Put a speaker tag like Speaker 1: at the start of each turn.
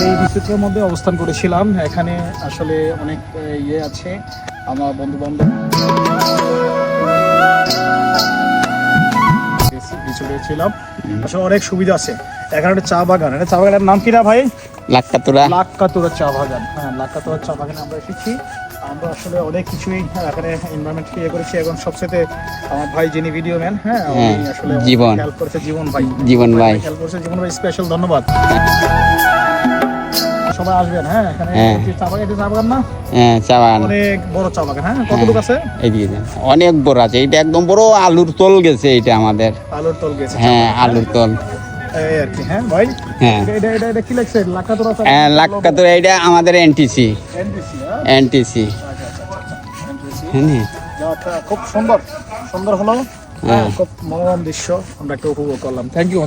Speaker 1: এই বিচিত্রের মধ্যে অবস্থান করেছিলাম। এখানে আসলে অনেক ইয়ে আছে, আমার বন্ধু বান্ধব ছিলাম। আসলে অনেক সুবিধা আছে। এখানে একটা চা বাগান, এটা চা বাগানের নাম কি না ভাই?
Speaker 2: লাক্কাতুরা
Speaker 1: চা বাগান। হ্যাঁ, লাক্কাতুরা চা বাগানে আমরা এসেছি। আমরা আসলে অনেক কিছুই এখানে এনভায়রনমেন্ট ইয়ে করেছি এবং সবচেয়ে আমার ভাই যিনি ভিডিও ম্যান, হ্যাঁ উনি আসলে
Speaker 2: জীবন
Speaker 1: হেল্প করেছে, জীবন ভাই হেল্প করেছে। জীবন ভাই স্পেশাল ধন্যবাদ। সবাই আসবেন। হ্যাঁ, এখানে চা বাগান, এটা চা বাগান না?
Speaker 2: হ্যাঁ, চা বাগান
Speaker 1: অনেক বড় চা বাগান। হ্যাঁ, কতটুকু আছে?
Speaker 2: এইদিকে অনেক বড় আছে। এটা একদম বড় আলুর তোল গেছে। এটা আমাদের
Speaker 1: আলুর তোল গেছে।
Speaker 2: হ্যাঁ, আলুর তোল
Speaker 1: এই আর কি। হ্যাঁ ভাই,
Speaker 2: হ্যাঁ
Speaker 1: এটা কি লাগছে? লাক্কাতুরা চা
Speaker 2: হ্যাঁ, লাক্কাতুরা এটা আমাদের এনটিসি।
Speaker 1: এনটিসি,
Speaker 2: হ্যাঁ,
Speaker 1: খুব সুন্দর হলো। হ্যাঁ, খুব মনোরম দৃশ্য আমরা একটু উপভোগ করলাম। Thank you.